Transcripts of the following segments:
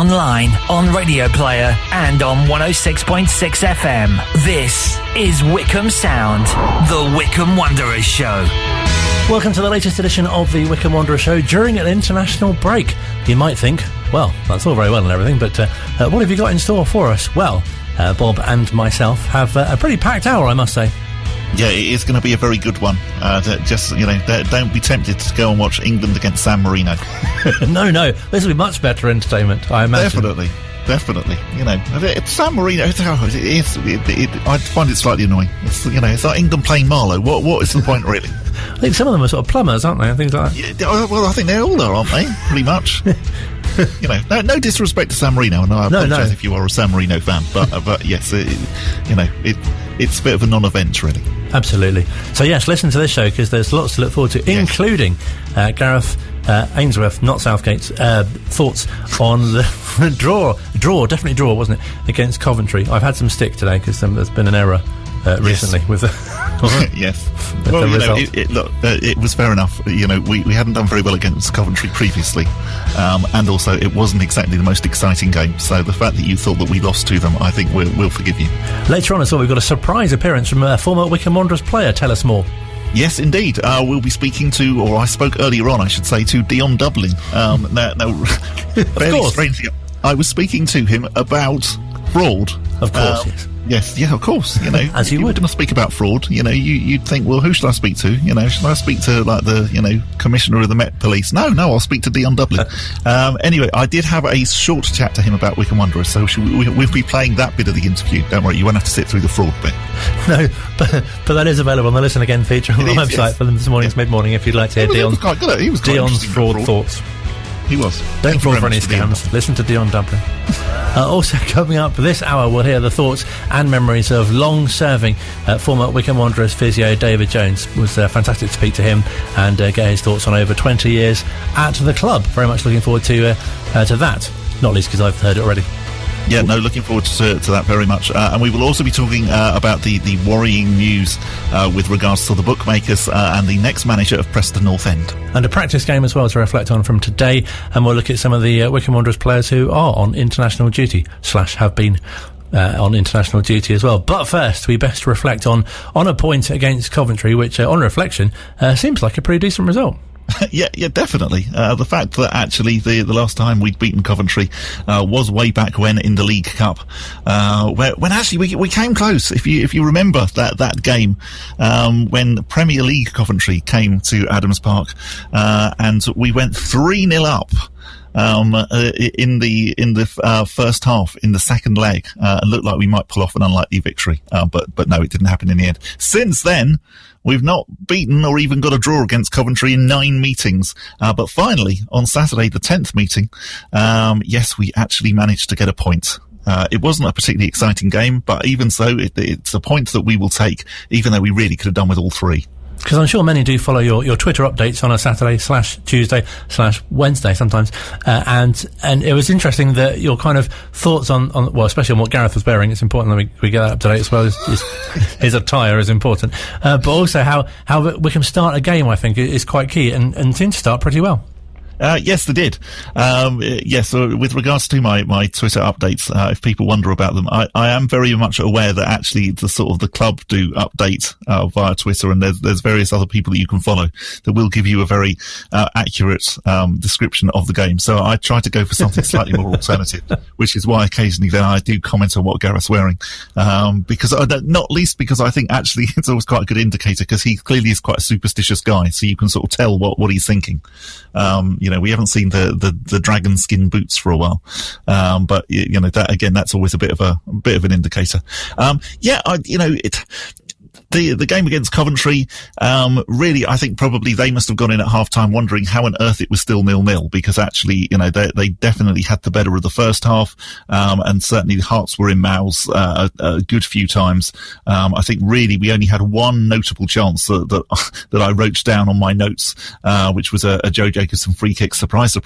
online, on Radio Player, and on 106.6 FM. This is Wycombe Sound, the Wycombe Wanderers Show. Welcome to the latest edition of the Wycombe Wanderers Show during an international break. You might think, well, that's all very well and everything, but what have you got in store for us? Well, Bob and myself have a pretty packed hour, I must say. Yeah, it is going to be a very good one. Just, don't be tempted to go and watch England against San Marino. No, this will be much better entertainment, I imagine. Definitely. San Marino, I find it slightly annoying. It's like England playing Marlow. What is the point, really? I think some of them are sort of plumbers, aren't they, and things like that. Yeah, well, I think they all are, aren't they? Pretty much. No disrespect to San Marino, and I apologise if you are a San Marino fan, but yes, it's a bit of a non-event, really. Absolutely. So yes, listen to this show because there's lots to look forward to, including Gareth Ainsworth, not Southgate's, thoughts on the definitely draw, wasn't it, against Coventry. I've had some stick today because there's been an error recently with the yes. Well, it was fair enough. We hadn't done very well against Coventry previously, and also it wasn't exactly the most exciting game. So the fact that you thought that we lost to them, I think we'll forgive you. Later on as well, we've got a surprise appearance from a former Wycombe Wanderers player. Tell us more. Yes, indeed. We'll be speaking to, or I spoke earlier on, I should say, to Dion Dublin. Fairly strangely, I was speaking to him about fraud. Of course, yes. Yeah, of course. As you would. Going to speak about fraud. You'd think, well, who should I speak to? Should I speak to like the Commissioner of the Met Police? No, I'll speak to Dion Dublin. Anyway, I did have a short chat to him about Wycombe Wanderers, so we'll be playing that bit of the interview. Don't worry, you won't have to sit through the fraud bit. No, but that is available on the Listen Again feature on the website for this morning's mid-morning. If you'd like to hear Dion's fraud thoughts. He was. Don't fall for any scams. Listen to Dion Dublin. Also coming up this hour, we'll hear the thoughts and memories of long-serving former Wycombe Wanderers physio David Jones. It was fantastic to speak to him and get his thoughts on over 20 years at the club. Very much looking forward to that, not least because I've heard it already. Yeah, no, looking forward to that very much. And we will also be talking about the worrying news with regards to the bookmakers and the next manager of Preston North End. And a practice game as well to reflect on from today. And we'll look at some of the Wycombe Wanderers players who are on international duty / have been on international duty as well. But first, we best reflect on a point against Coventry, which, on reflection, seems like a pretty decent result. Yeah, definitely. The fact that actually the last time we'd beaten Coventry was way back when in the League Cup, when actually we came close. If you remember that game, when Premier League Coventry came to Adams Park, and we went 3-0 up. In the first half, in the second leg, it looked like we might pull off an unlikely victory, but no, it didn't happen in the end. Since then, we've not beaten or even got a draw against Coventry in 9 meetings. But finally, on Saturday, the 10th meeting, yes, we actually managed to get a point. It wasn't a particularly exciting game, but even so, it's a point that we will take, even though we really could have done with all 3. Because I'm sure many do follow your Twitter updates on a Saturday / Tuesday / Wednesday sometimes, and it was interesting that your kind of thoughts on well, especially on what Gareth was wearing. It's important that we get that up to date as well. His attire is important, but also how Wycombe start a game, I think, is quite key, and seem to start pretty well. Yes, they did. Yes, so with regards to my Twitter updates, if people wonder about them, I am very much aware that actually the club do update via Twitter, and there's various other people that you can follow that will give you a very accurate description of the game. So I try to go for something slightly more alternative, which is why occasionally then I do comment on what Gareth's wearing, because not least because I think actually it's always quite a good indicator, because he clearly is quite a superstitious guy, so you can sort of tell what he's thinking. We haven't seen the dragon skin boots for a while, but that again, that's always a bit of an indicator. The game against Coventry, really, I think probably they must have gone in at half-time wondering how on earth it was still 0-0, because actually, they definitely had the better of the first half, and certainly the hearts were in mouths a good few times. I think really we only had one notable chance that I wrote down on my notes, which was a Joe Jacobson free kick, surprise,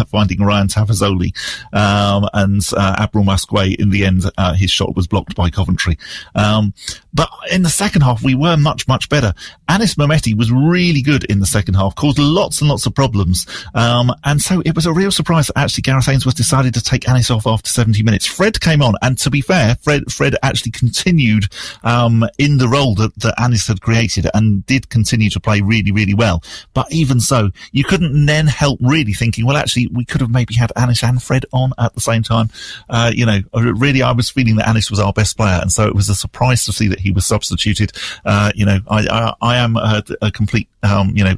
finding Ryan Tavazzoli, and Abral Masquet in the end, his shot was blocked by Coventry. But in the second second half, we were much, much better. Anis Mehmeti was really good in the second half, caused lots and lots of problems. And so it was a real surprise that actually Gareth Ainsworth decided to take Anis off after 70 minutes. Fred came on, and to be fair, Fred actually continued in the role that Anis had created and did continue to play really, really well. But even so, you couldn't then help really thinking, well, actually, we could have maybe had Anis and Fred on at the same time. Really, I was feeling that Anis was our best player, and so it was a surprise to see that he was substituted. I am a complete,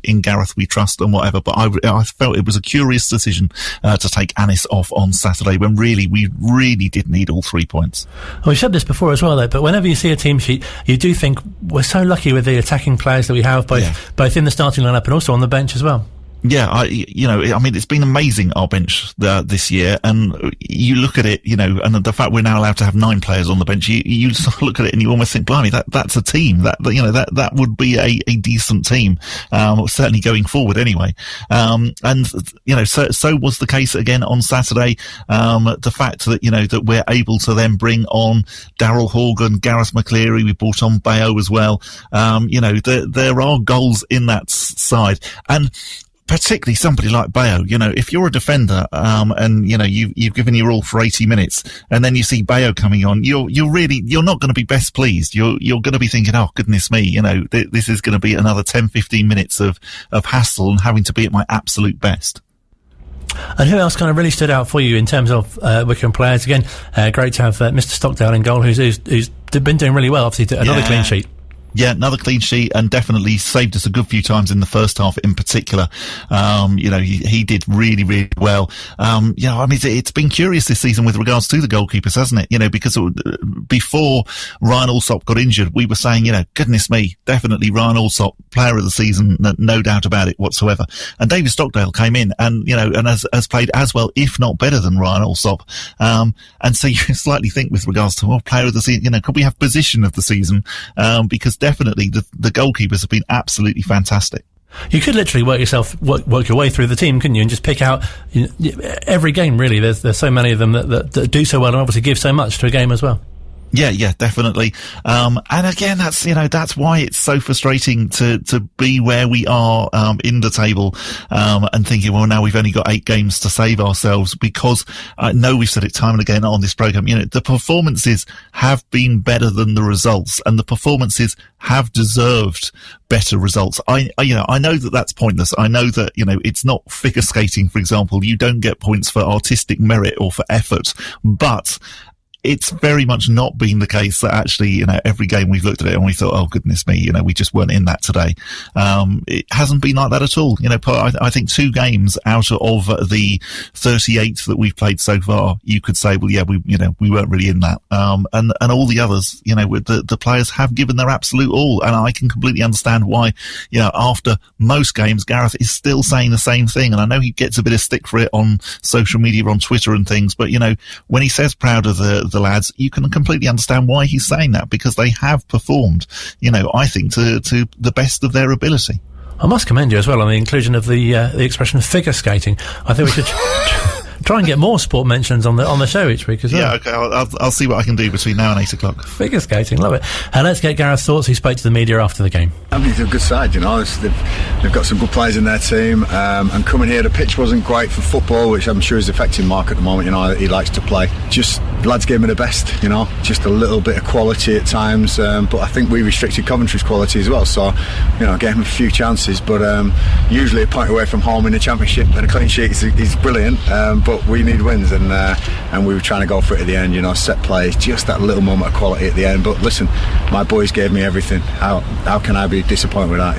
in Gareth we trust and whatever, but I felt it was a curious decision to take Anis off on Saturday when really we really did need all 3 points. Well, we said this before as well, though, but whenever you see a team sheet, you do think we're so lucky with the attacking players that we have, both in the starting lineup and also on the bench as well. Yeah, it's been amazing, our bench this year, and you look at it, and the fact we're now allowed to have 9 players on the bench, you just look at it and you almost think, blimey, that's a team. That would be a decent team, certainly going forward anyway. So was the case again on Saturday. The fact that, that we're able to then bring on Daryl Horgan, Gareth McCleary, we brought on Bayo as well. There are goals in that side. And particularly somebody like Bayo, if you're a defender, and you've given your all for 80 minutes, and then you see Bayo coming on, you're not going to be best pleased. You're going to be thinking, oh goodness me, this is going to be another 10-15 minutes of hassle and having to be at my absolute best. And who else kind of really stood out for you in terms of Wycombe players? Again, great to have Mr. Stockdale in goal, who's been doing really well. Obviously, another clean sheet. Yeah, another clean sheet, and definitely saved us a good few times in the first half in particular. He did really, really well. It's been curious this season with regards to the goalkeepers, hasn't it? Because before Ryan Alsop got injured, we were saying, goodness me, definitely Ryan Alsop, player of the season, no doubt about it whatsoever. And David Stockdale came in and, and has played as well, if not better than Ryan Alsop. And so you slightly think with regards to, player of the season, could we have position of the season? Because definitely the goalkeepers have been absolutely fantastic. You could literally work your way through the team, couldn't you, and just pick out every game, really. There's so many of them that do so well and obviously give so much to a game as well. Yeah, definitely. And again, that's why it's so frustrating to be where we are, in the table, and thinking, well, now we've only got 8 games to save ourselves, because I know we've said it time and again on this program, the performances have been better than the results, and the performances have deserved better results. I know that that's pointless. I know that, it's not figure skating, for example. You don't get points for artistic merit or for effort, but it's very much not been the case that actually, every game we've looked at it and we thought, oh goodness me, we just weren't in that today. It hasn't been like that at all. I think 2 games out of the 38 that we've played so far, you could say, well, yeah, we weren't really in that. And all the others, the players have given their absolute all. And I can completely understand why, after most games, Gareth is still saying the same thing. And I know he gets a bit of stick for it on social media, on Twitter and things, but when he says proud of the lads, you can completely understand why he's saying that, because they have performed, I think to the best of their ability. I must commend you as well on the inclusion of the expression of figure skating. I think we should try and get more sport mentions on the show each week as well. Yeah, okay, I'll see what I can do between now and 8 o'clock. Figure skating, love it. And let's get Gareth's thoughts. He spoke to the media after the game. It's a good side, they've got some good players in their team, and coming here, the pitch wasn't great for football, which I'm sure is affecting Mark at the moment. He likes to play. Just lads gave me the best, just a little bit of quality at times, but I think we restricted Coventry's quality as well, so gave him a few chances, but usually a point away from home in the Championship and a clean sheet is brilliant, but we need wins, and we were trying to go for it at the end, set play, just that little moment of quality at the end. But listen, my boys gave me everything. How can I be disappointed with that?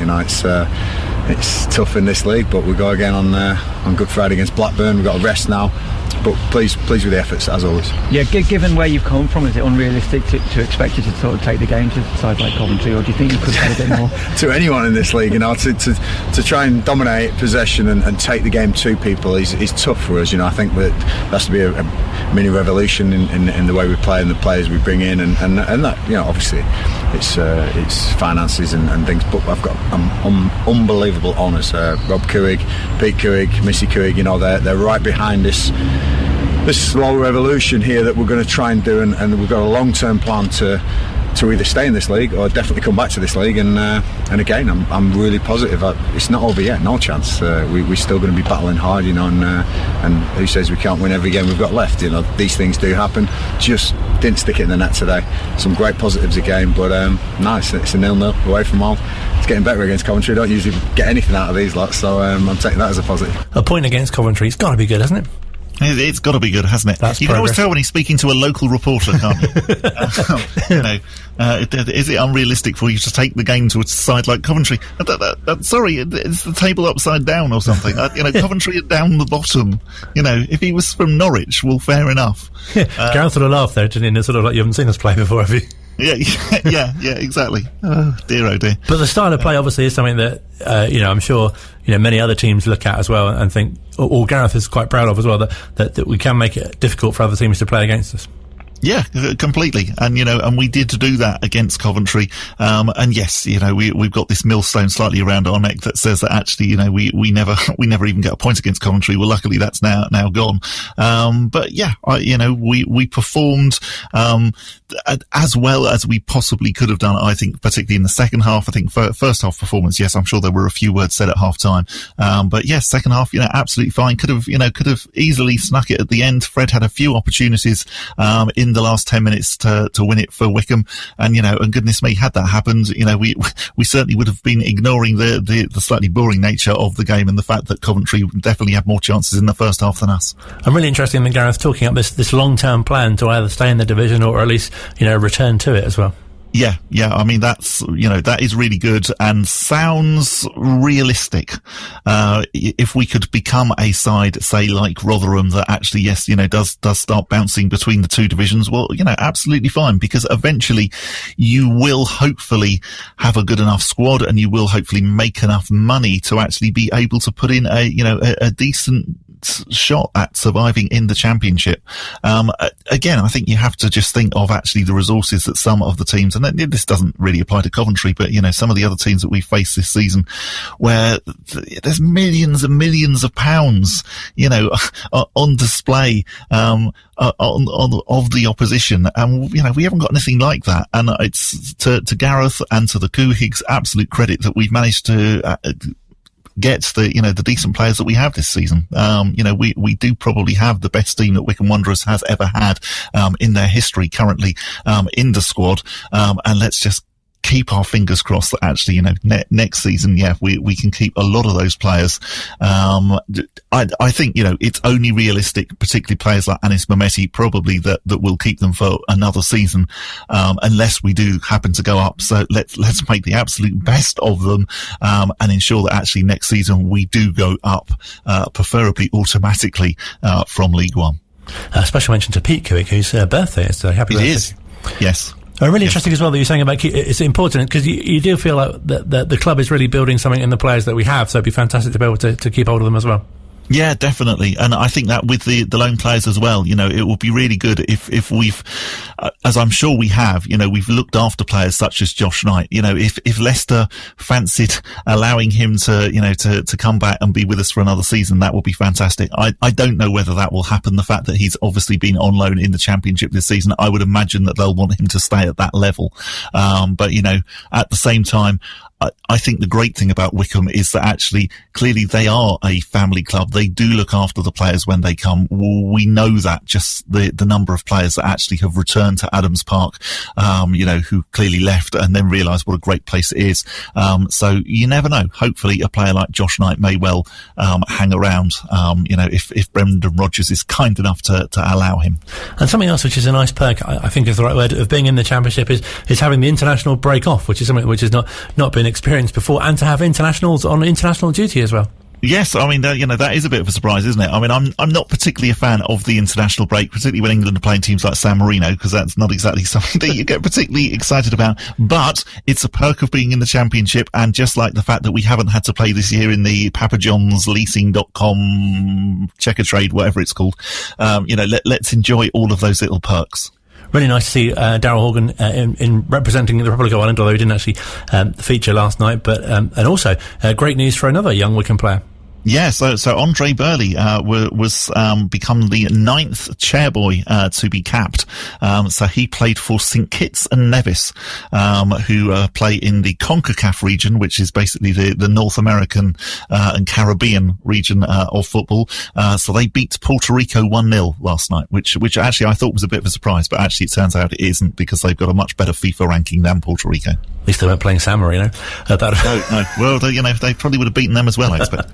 It's tough in this league, but we go again on Good Friday against Blackburn. We've got a rest now, but pleased with the efforts as always. Yeah, given where you've come from, is it unrealistic to expect you to sort of take the game to sides like Coventry, or do you think you could have a bit more? To anyone in this league, to try and dominate possession and take the game to people is tough for us. I think that there has to be a mini revolution in the way we play and the players we bring in, and that obviously it's finances and things. But I've got unbelievable honours. Rob Couig, Pete Couig, Missy Couig. They're right behind this slow revolution here that we're going to try and do, and we've got a long-term plan to to either stay in this league or definitely come back to this league. And again, I'm really positive. It's not over yet, no chance. We're still going to be battling hard, and who says we can't win every game we've got left? These things do happen. Just didn't stick it in the net today. Some great positives again, but nice. It's a 0-0 away from home. It's getting better against Coventry. Don't usually get anything out of these lots, so I'm taking that as a positive. A point against Coventry, it's got to be good, hasn't it? It's got to be good, hasn't it? You can always tell when he's speaking to a local reporter, can't you? Is it unrealistic for you to take the game to a side like Coventry? Sorry, it's the table upside down or something. Coventry are down the bottom. If he was from Norwich, well, fair enough. Gareth sort of laughed there, didn't he? It's sort of like, you haven't seen us play before, have you? Yeah, exactly. Oh dear. But the style of play obviously is something that I'm sure many other teams look at as well and think, or Gareth is quite proud of as well, that we can make it difficult for other teams to play against us. Yeah, completely. And, and we did do that against Coventry. And yes, we've got this millstone slightly around our neck that says that actually, we never even get a point against Coventry. Well, luckily that's now gone. But yeah, we performed, as well as we possibly could have done, I think, particularly in the second half. I think first half performance, yes, I'm sure there were a few words said at half time. But yes, second half, absolutely fine. Could have easily snuck it at the end. Fred had a few opportunities, in the last 10 minutes to win it for Wycombe, and goodness me, had that happened, we certainly would have been ignoring the slightly boring nature of the game and the fact that Coventry definitely had more chances in the first half than us. I'm really interested in Gareth talking up this long-term plan to either stay in the division or at least return to it as well. Yeah. I mean, that's, that is really good and sounds realistic. If we could become a side, say, like Rotherham, that actually, yes, does start bouncing between the two divisions, well, absolutely fine, because eventually you will hopefully have a good enough squad and you will hopefully make enough money to actually be able to put in a decent shot at surviving in the Championship. Again, I think you have to just think of actually the resources that some of the teams, and this doesn't really apply to Coventry, but some of the other teams that we face this season, where there's millions and millions of pounds, on display, of the opposition, and we haven't got anything like that. And it's to Gareth and to the Coohigs absolute credit that we've managed to get the decent players that we have this season. We do probably have the best team that Wycombe Wanderers has ever had in their history currently in the squad, and let's just keep our fingers crossed that actually, next season, we can keep a lot of those players. I think, it's only realistic, particularly players like Anis Mehmeti, probably that will keep them for another season, unless we do happen to go up. So let's make the absolute best of them, and ensure that actually next season we do go up, preferably automatically, from League One. Special mention to Pete Kuick, whose birthday is today. Happy birthday. It is. Yes. Really interesting as well that you're saying about it's important because you do feel like the club is really building something in the players that we have, so it'd be fantastic to be able to keep hold of them as well. Yeah, definitely. And I think that with the loan players as well, it will be really good if we've, as I'm sure we have, we've looked after players such as Josh Knight. If Leicester fancied allowing him to come back and be with us for another season, that will be fantastic. I don't know whether that will happen. The fact that he's obviously been on loan in the Championship this season, I would imagine that they'll want him to stay at that level. But at the same time, I think the great thing about Wycombe is that actually, clearly they are a family club. They do look after the players when they come. We know that just the number of players that actually have returned to Adams Park, who clearly left and then realised what a great place it is. So you never know. Hopefully a player like Josh Knight may well hang around, if Brendan Rodgers is kind enough to allow him. And something else which is a nice perk, I think is the right word, of being in the Championship is having the international break off, which is something which has not been experienced before, and to have internationals on international duty as well. Yes, I mean, that is a bit of a surprise, isn't it? I mean, I'm not particularly a fan of the international break, particularly when England are playing teams like San Marino, because that's not exactly something that you get particularly excited about. But it's a perk of being in the Championship, and just like the fact that we haven't had to play this year in the Papa John's Leasing.com checker trade, whatever it's called, let's enjoy all of those little perks. Really nice to see Daryl Horgan in representing the Republic of Ireland, although he didn't actually feature last night. But and also great news for another young Wycombe player. Yeah, so Andre Burley was become the 9th chairboy to be capped. So he played for St Kitts and Nevis, who play in the CONCACAF region, which is basically the North American and Caribbean region of football. So they beat Puerto Rico 1-0 last night, which actually I thought was a bit of a surprise, but actually it turns out it isn't, because they've got a much better FIFA ranking than Puerto Rico. At least they weren't playing San Marino. No. Well, they probably would have beaten them as well, I expect.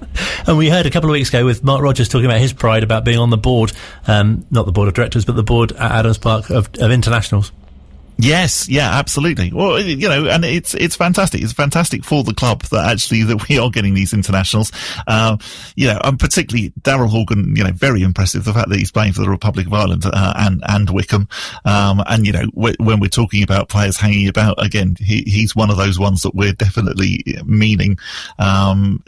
And we heard a couple of weeks ago with Mark Rogers talking about his pride about being on the board, not the board of directors, but the board at Adams Park of internationals. Yes, yeah, absolutely. Well, and it's fantastic. It's fantastic for the club that we are getting these internationals. And particularly Daryl Horgan, very impressive. The fact that he's playing for the Republic of Ireland, and Wycombe. When we're talking about players hanging about, again, he's one of those ones that we're definitely meaning, and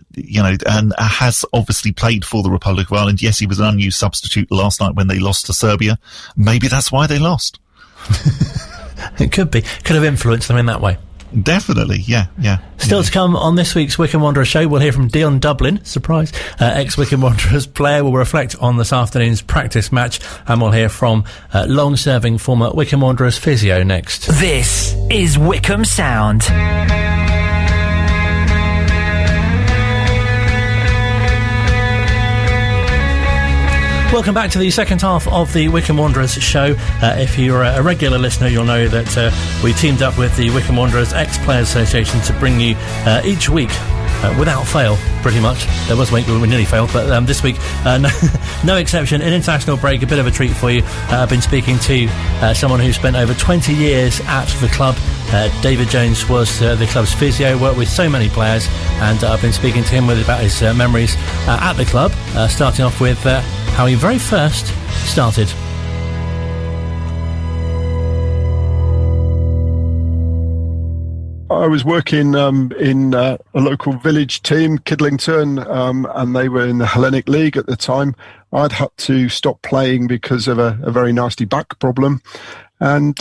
has obviously played for the Republic of Ireland. Yes, he was an unused substitute last night when they lost to Serbia. Maybe that's why they lost. It could have influenced them in that way. Definitely, yeah. Still to come on this week's Wycombe Wanderers show, we'll hear from Dion Dublin, surprise, ex-Wycombe Wanderers player. We'll reflect on this afternoon's practice match, and we'll hear from long-serving former Wycombe Wanderers physio next. This is Wycombe Sound. Welcome back to the second half of the Wycombe Wanderers show. If you're a regular listener, you'll know that we teamed up with the Wycombe Wanderers Ex-Players Association to bring you each week, without fail, pretty much. There was a week where we nearly failed, but this week, no exception. An international break, a bit of a treat for you. I've been speaking to someone who spent over 20 years at the club. David Jones was the club's physio, worked with so many players, and I've been speaking to him about his memories at the club, starting off with how he very first started. I was working in a local village team, Kidlington, and they were in the Hellenic League at the time. I'd had to stop playing because of a very nasty back problem. And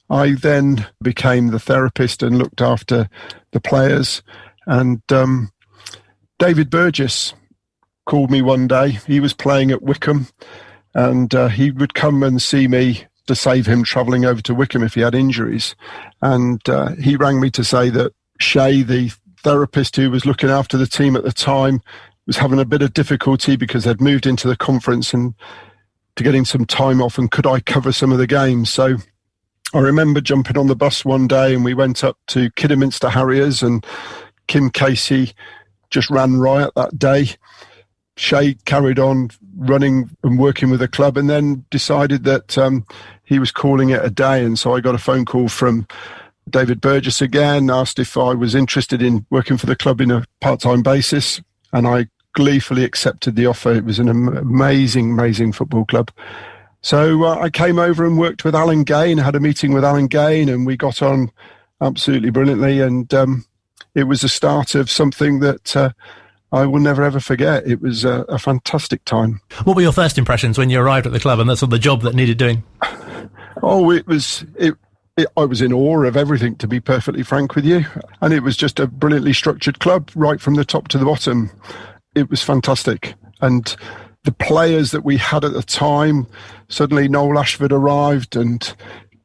I then became the therapist and looked after the players. And David Burgess called me one day. He was playing at Wycombe, and he would come and see me to save him travelling over to Wycombe if he had injuries. And he rang me to say that Shay, the therapist who was looking after the team at the time, was having a bit of difficulty because they'd moved into the conference and to getting some time off, and could I cover some of the games? So I remember jumping on the bus one day and we went up to Kidderminster Harriers, and Kim Casey just ran riot that day. Shay carried on running and working with the club, and then decided that he was calling it a day. And so I got a phone call from David Burgess again, asked if I was interested in working for the club in a part-time basis, and I gleefully accepted the offer. It was an amazing football club. So I came over and worked with Alan Gain, had a meeting with Alan Gain, and we got on absolutely brilliantly. And it was the start of something that I will never ever forget. It was a fantastic time. What were your first impressions when you arrived at the club and that's the job that needed doing? Oh, I was in awe of everything, to be perfectly frank with you. And it was just a brilliantly structured club right from the top to the bottom. It was fantastic. And the players that we had at the time, suddenly Noel Ashford arrived and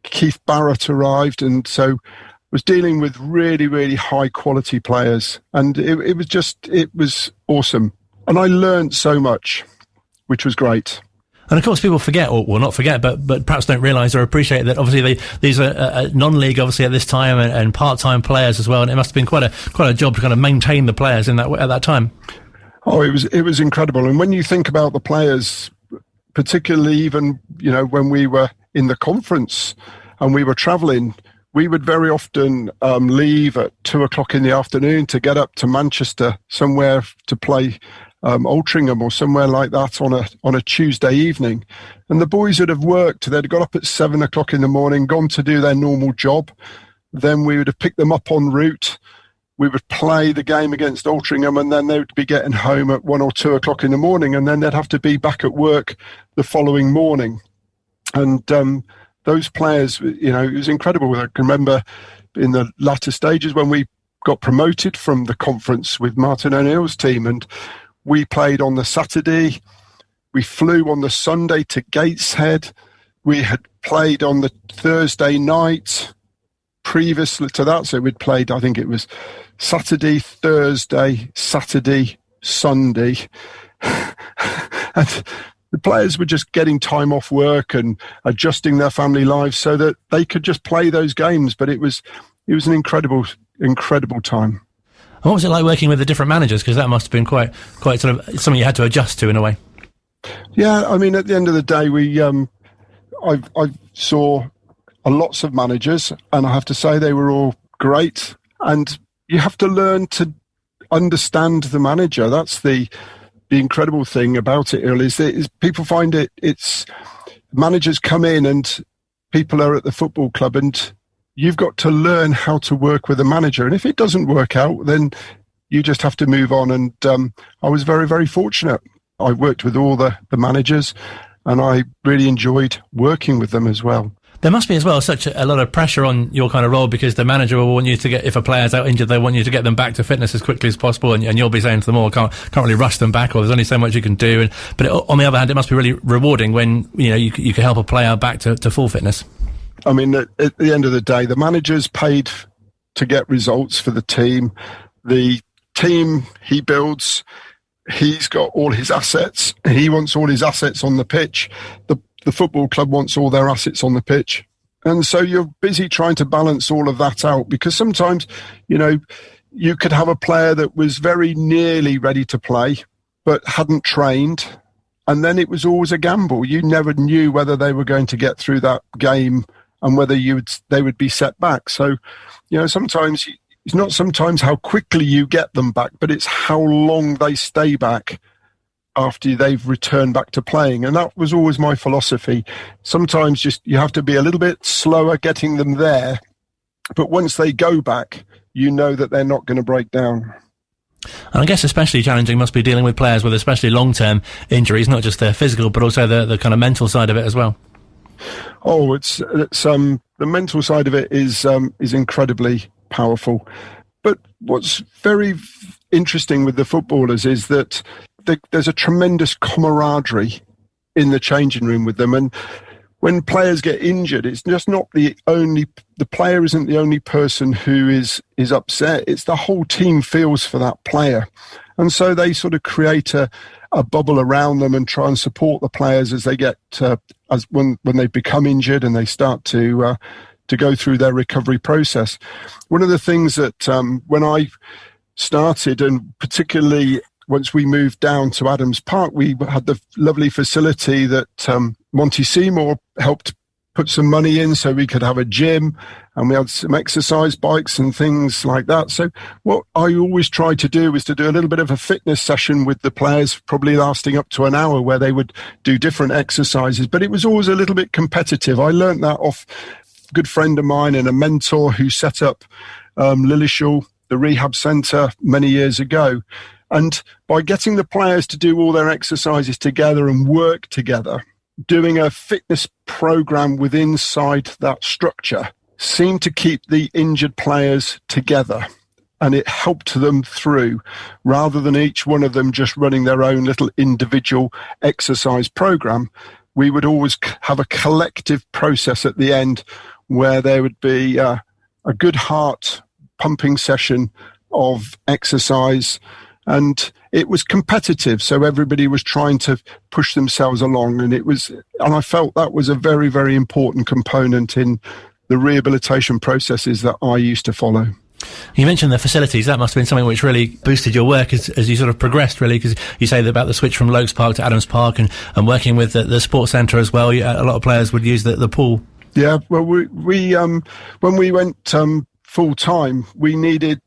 Keith Barrett arrived. And so was dealing with really high quality players. And it was awesome. And I learned so much, which was great. And of course, people forget, or not forget, but perhaps don't realise or appreciate that. Obviously, these are non-league, obviously at this time, and part-time players as well. And it must have been quite a job to kind of maintain the players at that time. Oh, it was incredible. And when you think about the players, particularly even when we were in the conference and we were travelling, we would very often leave at 2:00 in the afternoon to get up to Manchester somewhere to play. Altrincham or somewhere like that on a Tuesday evening, and the boys would have worked. They'd got up at 7:00 in the morning, gone to do their normal job. Then we would have picked them up en route. We would play the game against Altrincham, and then they would be getting home at 1 or 2:00 in the morning, and then they'd have to be back at work the following morning. And those players, it was incredible. I can remember in the latter stages when we got promoted from the conference with Martin O'Neill's team, and we played on the Saturday. We flew on the Sunday to Gateshead. We had played on the Thursday night previously to that. So we'd played, I think it was Saturday, Thursday, Saturday, Sunday. And the players were just getting time off work and adjusting their family lives so that they could just play those games. But it was an incredible time. What was it like working with the different managers? Because that must have been quite sort of something you had to adjust to in a way. Yeah, I mean, at the end of the day, I saw lots of managers, and I have to say they were all great. And you have to learn to understand the manager. That's the incredible thing about it, is people find it's managers come in and people are at the football club, and you've got to learn how to work with a manager. And if it doesn't work out, then you just have to move on. And I was very, very fortunate. I worked with all the managers, and I really enjoyed working with them as well. There must be as well such a lot of pressure on your kind of role, because the manager will want you to get, if a player's out injured, they want you to get them back to fitness as quickly as possible, and you'll be saying to them, "Oh, can't really rush them back, or there's only so much you can do." But on the other hand, it must be really rewarding when you can help a player back to full fitness. I mean, at the end of the day, the manager's paid to get results for the team. The team he builds, he's got all his assets. He wants all his assets on the pitch. The football club wants all their assets on the pitch. And so you're busy trying to balance all of that out, because sometimes, you could have a player that was very nearly ready to play, but hadn't trained. And then it was always a gamble. You never knew whether they were going to get through that game and whether they would be set back. So, sometimes it's not sometimes how quickly you get them back, but it's how long they stay back after they've returned back to playing. And that was always my philosophy. Sometimes just you have to be a little bit slower getting them there, but once they go back, you know that they're not going to break down. And I guess especially challenging must be dealing with players with especially long-term injuries, not just their physical, but also the kind of mental side of it as well. Oh, it's the mental side of it is incredibly powerful. But what's very interesting with the footballers is that there's a tremendous camaraderie in the changing room with them. And when players get injured, it's just not the player isn't the only person who is upset. It's the whole team feels for that player. And so they sort of create a bubble around them and try and support the players as they get, when they become injured and they start to go through their recovery process. One of the things that when I started, and particularly once we moved down to Adams Park, we had the lovely facility that Monty Seymour helped put some money in so we could have a gym, and we had some exercise bikes and things like that. So what I always try to do is to do a little bit of a fitness session with the players, probably lasting up to an hour, where they would do different exercises. But it was always a little bit competitive. I learnt that off a good friend of mine and a mentor who set up Lillishall, the rehab centre, many years ago. And by getting the players to do all their exercises together and work together, doing a fitness program within inside that structure seemed to keep the injured players together, and it helped them through, rather than each one of them just running their own little individual exercise program. We would always have a collective process at the end where there would be a good heart pumping session of exercise. And it was competitive, so everybody was trying to push themselves along, and I felt that was a very, very important component in the rehabilitation processes that I used to follow. You mentioned the facilities. That must have been something which really boosted your work as you sort of progressed, really, because you say about the switch from Lokes Park to Adams Park and working with the sports centre as well. A lot of players would use the pool. Yeah, well, we when we went full time, we needed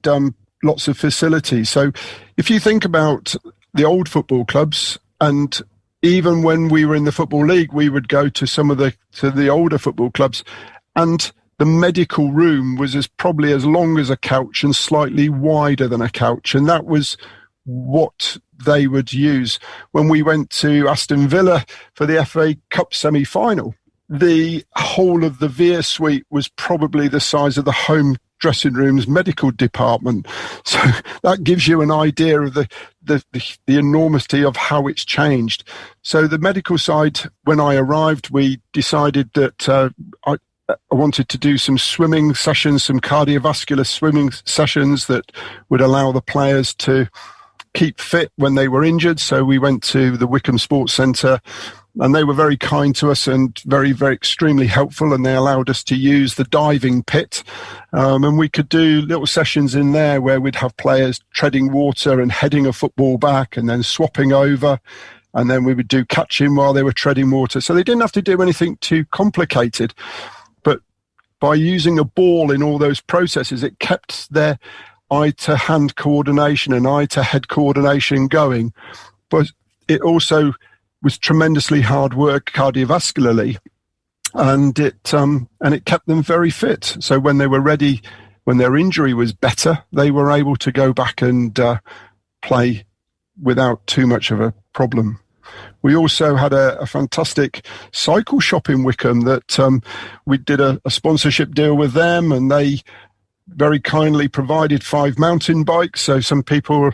lots of facilities. So if you think about the old football clubs, and even when we were in the Football League, we would go to some of the older football clubs, and the medical room was probably as long as a couch and slightly wider than a couch. And that was what they would use. When we went to Aston Villa for the FA Cup semi-final, the whole of the Veer suite was probably the size of the home dressing rooms, medical department. So that gives you an idea of the enormity of how it's changed. So the medical side, when I arrived, we decided that I wanted to do some swimming sessions, some cardiovascular swimming sessions that would allow the players to keep fit when they were injured. So we went to the Wycombe Sports Centre, and they were very kind to us and very, very extremely helpful. And they allowed us to use the diving pit. And we could do little sessions in there where we'd have players treading water and heading a football back and then swapping over. And then we would do catching while they were treading water. So they didn't have to do anything too complicated. But by using a ball in all those processes, it kept their eye-to-hand coordination and eye-to-head coordination going. But it also was tremendously hard work cardiovascularly, and it kept them very fit. So when they were ready, when their injury was better, they were able to go back and play without too much of a problem. We also had a fantastic cycle shop in Wycombe that we did a sponsorship deal with them, and they very kindly provided 5 mountain bikes. So some people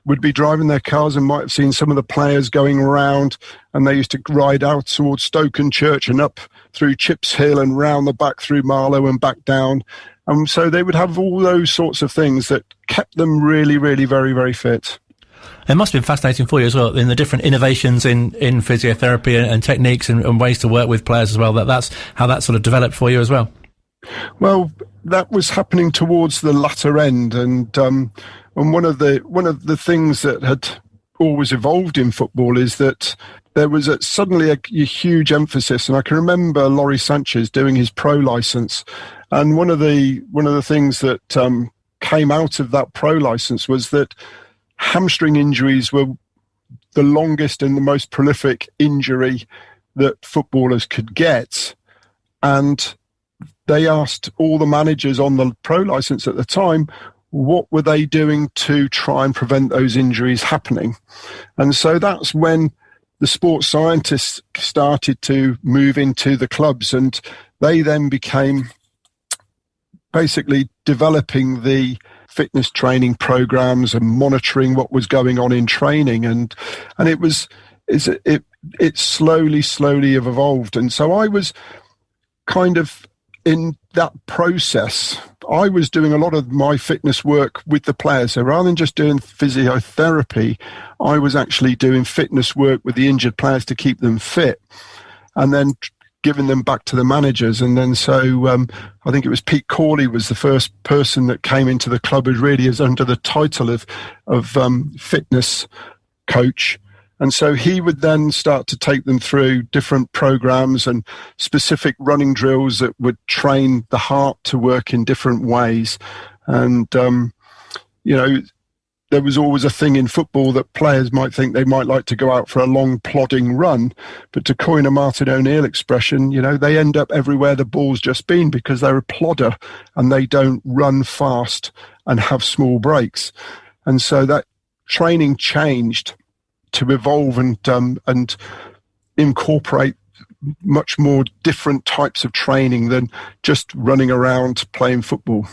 would be driving their cars and might have seen some of the players going around, and they used to ride out towards Stokenchurch and up through Chips Hill and round the back through Marlow and back down. So they would have all those sorts of things that kept them really, really very, very fit. It must have been fascinating for you as well, in the different innovations in physiotherapy and techniques and ways to work with players as well. That's how that sort of developed for you as well. Well, that was happening towards the latter end, and one of the things that had always evolved in football is that there was suddenly a huge emphasis. And I can remember Laurie Sanchez doing his pro license, and one of the things that came out of that pro license was that hamstring injuries were the longest and the most prolific injury that footballers could get. And they asked all the managers on the pro license at the time, what were they doing to try and prevent those injuries happening? And so that's when the sports scientists started to move into the clubs, and they then became basically developing the fitness training programs and monitoring what was going on in training. And it slowly evolved. And so I was kind of in that process. I was doing a lot of my fitness work with the players. So rather than just doing physiotherapy, I was actually doing fitness work with the injured players to keep them fit, and then giving them back to the managers. And then I think it was Pete Corley was the first person that came into the club as really as under the title of fitness coach. And so he would then start to take them through different programs and specific running drills that would train the heart to work in different ways. And, there was always a thing in football that players might think they might like to go out for a long plodding run. But to coin a Martin O'Neill expression, they end up everywhere the ball's just been because they're a plodder and they don't run fast and have small breaks. And so that training changed to evolve and incorporate much more different types of training than just running around playing football.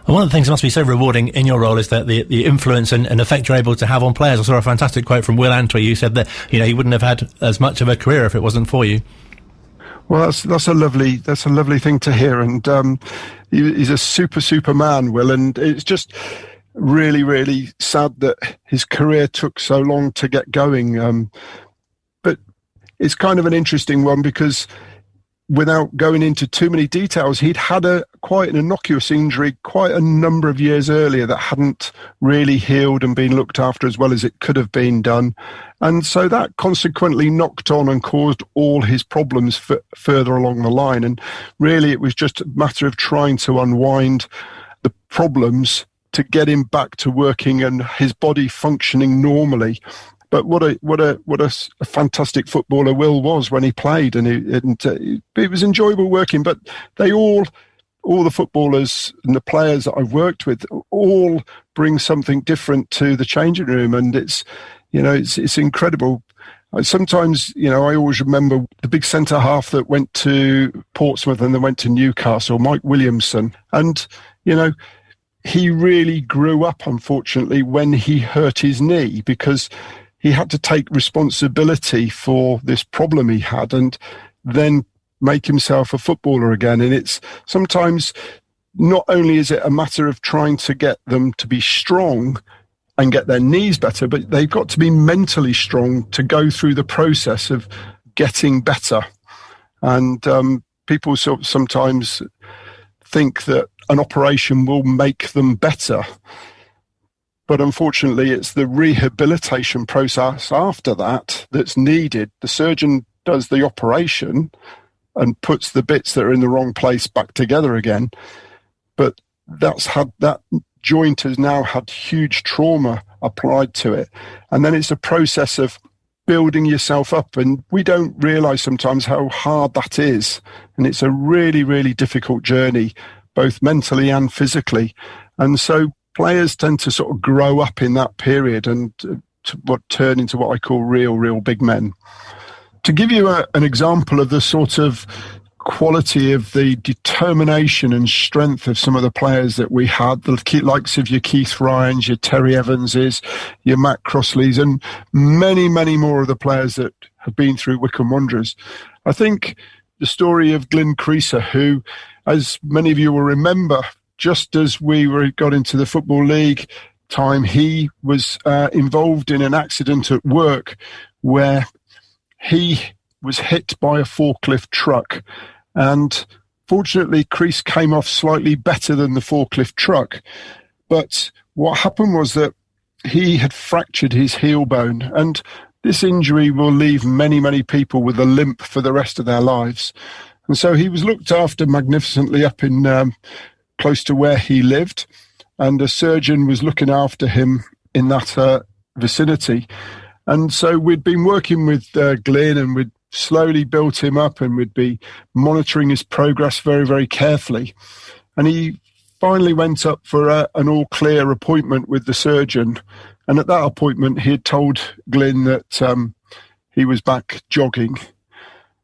And one of the things that must be so rewarding in your role is that the influence and effect you're able to have on players. I saw a fantastic quote from Will Antwi. You said that he wouldn't have had as much of a career if it wasn't for you. Well, that's a lovely thing to hear, and he's a super man, Will, and it's just really, really sad that his career took so long to get going. But it's kind of an interesting one because without going into too many details, he'd had quite an innocuous injury quite a number of years earlier that hadn't really healed and been looked after as well as it could have been done. And so that consequently knocked on and caused all his problems further along the line. And really, it was just a matter of trying to unwind the problems to get him back to working and his body functioning normally. But what a fantastic footballer Will was when he played, and it was enjoyable working. But they all the footballers and the players that I've worked with all bring something different to the changing room, and it's incredible. Sometimes, I always remember the big centre half that went to Portsmouth and then went to Newcastle, Mike Williamson, and he really grew up, unfortunately, when he hurt his knee, because he had to take responsibility for this problem he had and then make himself a footballer again. And it's sometimes not only is it a matter of trying to get them to be strong and get their knees better, but they've got to be mentally strong to go through the process of getting better. And people sometimes think that an operation will make them better. But unfortunately, it's the rehabilitation process after that that's needed. The surgeon does the operation and puts the bits that are in the wrong place back together again. But that joint has now had huge trauma applied to it. And then it's a process of building yourself up. And we don't realise sometimes how hard that is. And it's a really, really difficult journey, both mentally and physically. And so players tend to sort of grow up in that period and turn into what I call real big men. To give you an example of the sort of quality of the determination and strength of some of the players that we had, the likes of your Keith Ryans, your Terry Evanses, your Matt Crossleys, and many, many more of the players that have been through Wycombe Wanderers. I think the story of Glyn Creaser, who, as many of you will remember, just as we got into the Football League time, he was involved in an accident at work where he was hit by a forklift truck. And fortunately, Crease came off slightly better than the forklift truck. But what happened was that he had fractured his heel bone. And this injury will leave many, many people with a limp for the rest of their lives. And so he was looked after magnificently up in close to where he lived. And a surgeon was looking after him in that vicinity. And so we'd been working with Glyn, and we'd slowly built him up, and we'd be monitoring his progress very, very carefully. And he finally went up for an all-clear appointment with the surgeon. And at that appointment, he had told Glyn that he was back jogging.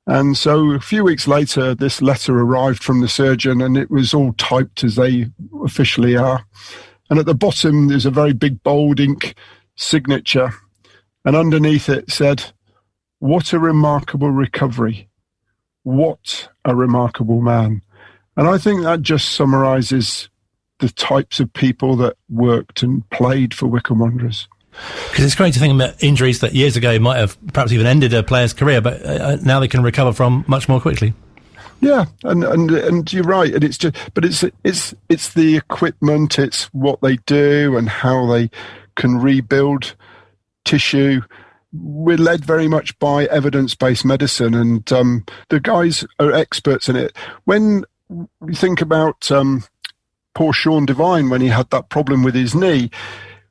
And so a few weeks later, this letter arrived from the surgeon, and it was all typed as they officially are. And at the bottom, there's a very big bold ink signature. And underneath it said, "What a remarkable recovery. What a remarkable man." And I think that just summarises the types of people that worked and played for Wycombe Wanderers. Because it's great to think about injuries that years ago might have perhaps even ended a player's career, but now they can recover from much more quickly. Yeah, and you're right, and it's just, but it's the equipment, it's what they do and how they can rebuild tissue. We're led very much by evidence-based medicine, and the guys are experts in it. When we think about poor Sean Devine, when he had that problem with his knee,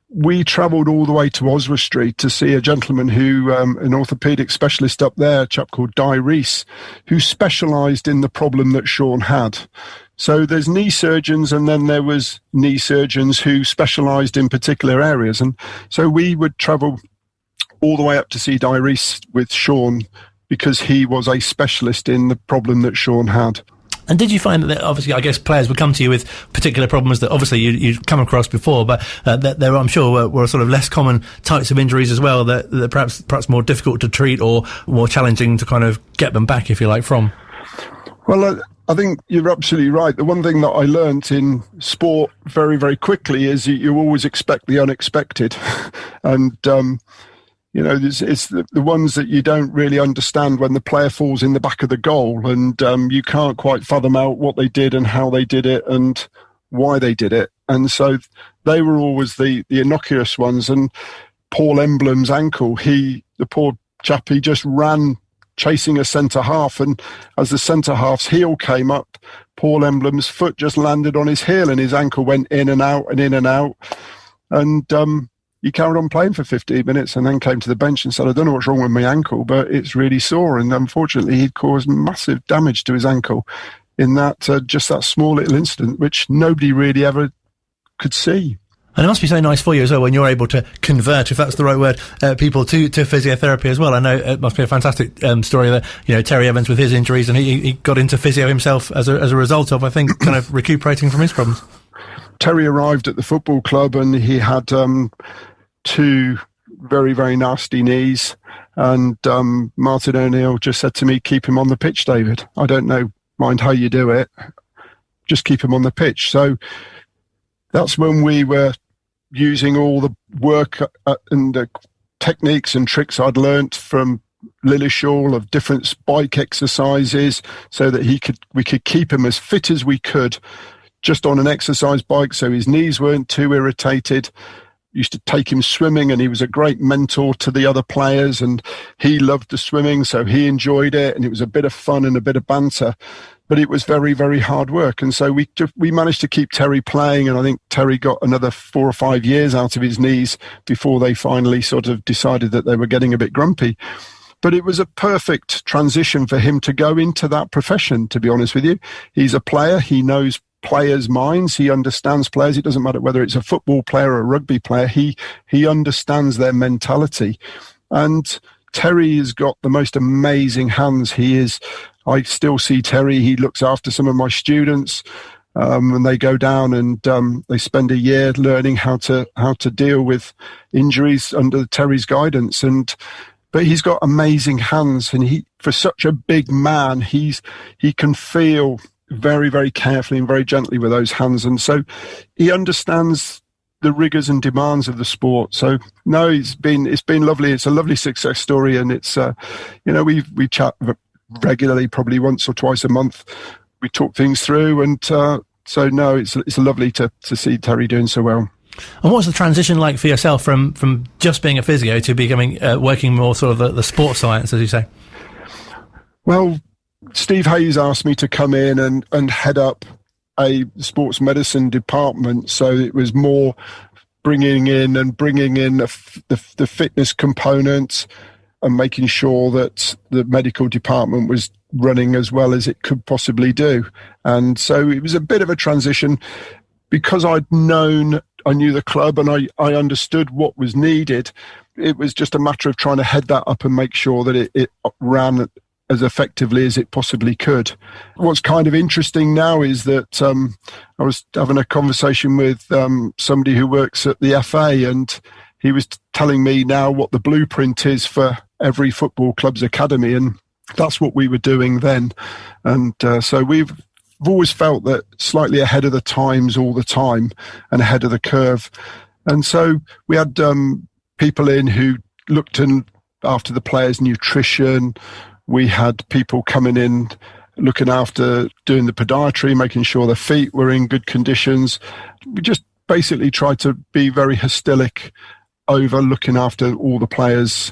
we travelled all the way to Oswald Street to see a gentleman who, an orthopaedic specialist up there, a chap called Di Rees, who specialised in the problem that Sean had. So there's knee surgeons, and then there was knee surgeons who specialised in particular areas. And so we would travel all the way up to see Di Rees with Sean because he was a specialist in the problem that Sean had. And did you find that, obviously, I guess players would come to you with particular problems that obviously you'd come across before, but that there, I'm sure, were sort of less common types of injuries as well that perhaps more difficult to treat or more challenging to kind of get them back, if you like, from? Well, I think you're absolutely right. The one thing that I learnt in sport very, very quickly is you always expect the unexpected. And, you know, it's the ones that you don't really understand when the player falls in the back of the goal and you can't quite fathom out what they did and how they did it and why they did it. And so they were always the innocuous ones. And Paul Emblem's ankle, the poor chap, he just ran chasing a centre-half, and as the centre-half's heel came up, Paul Emblem's foot just landed on his heel and his ankle went in and out and in and out. And he carried on playing for 15 minutes and then came to the bench and said, I don't know what's wrong with my ankle, but it's really sore. And unfortunately, he'd caused massive damage to his ankle in that just that small little incident, which nobody really ever could see. And it must be so nice for you as well when you're able to convert, if that's the right word, people to physiotherapy as well. I know it must be a fantastic story that, you know, Terry Evans with his injuries, and he got into physio himself as a result of, I think, kind of recuperating from his problems. Terry arrived at the football club and he had 2 very, very nasty knees. And Martin O'Neill just said to me, keep him on the pitch, David. I don't mind how you do it. Just keep him on the pitch. So that's when we were using all the work and the techniques and tricks I'd learnt from Lillishall of different bike exercises so that we could keep him as fit as we could just on an exercise bike so his knees weren't too irritated. Used to take him swimming and he was a great mentor to the other players and he loved the swimming, so he enjoyed it and it was a bit of fun and a bit of banter. But it was very, very hard work. And so we managed to keep Terry playing, and I think Terry got another 4 or 5 years out of his knees before they finally sort of decided that they were getting a bit grumpy. But it was a perfect transition for him to go into that profession, to be honest with you. He's a player. He knows players' minds. He understands players. It doesn't matter whether it's a football player or a rugby player. He understands their mentality. And Terry has got the most amazing hands. I still see Terry. He looks after some of my students, and they go down and they spend a year learning how to deal with injuries under Terry's guidance. But he's got amazing hands, and for such a big man, he can feel very, very carefully and very gently with those hands, and so he understands the rigors and demands of the sport. So no, it's been lovely. It's a lovely success story, and it's we chat regularly, probably once or twice a month. We talk things through, and so no, it's lovely to see Terry doing so well. And what was the transition like for yourself from just being a physio to becoming working more sort of the sports science, as you say? Well, Steve Hayes asked me to come in and head up a sports medicine department, so it was more bringing in the fitness component and making sure that the medical department was running as well as it could possibly do. And so it was a bit of a transition because I knew the club and I understood what was needed. It was just a matter of trying to head that up and make sure that it ran as effectively as it possibly could. What's kind of interesting now is that I was having a conversation with somebody who works at the FA, and he was telling me now what the blueprint is for every football club's academy, and that's what we were doing then. And so we've always felt that slightly ahead of the times all the time and ahead of the curve. And so we had people in who looked after the players' nutrition. We had people coming in looking after doing the podiatry, making sure their feet were in good conditions. We just basically tried to be very holistic over looking after all the players'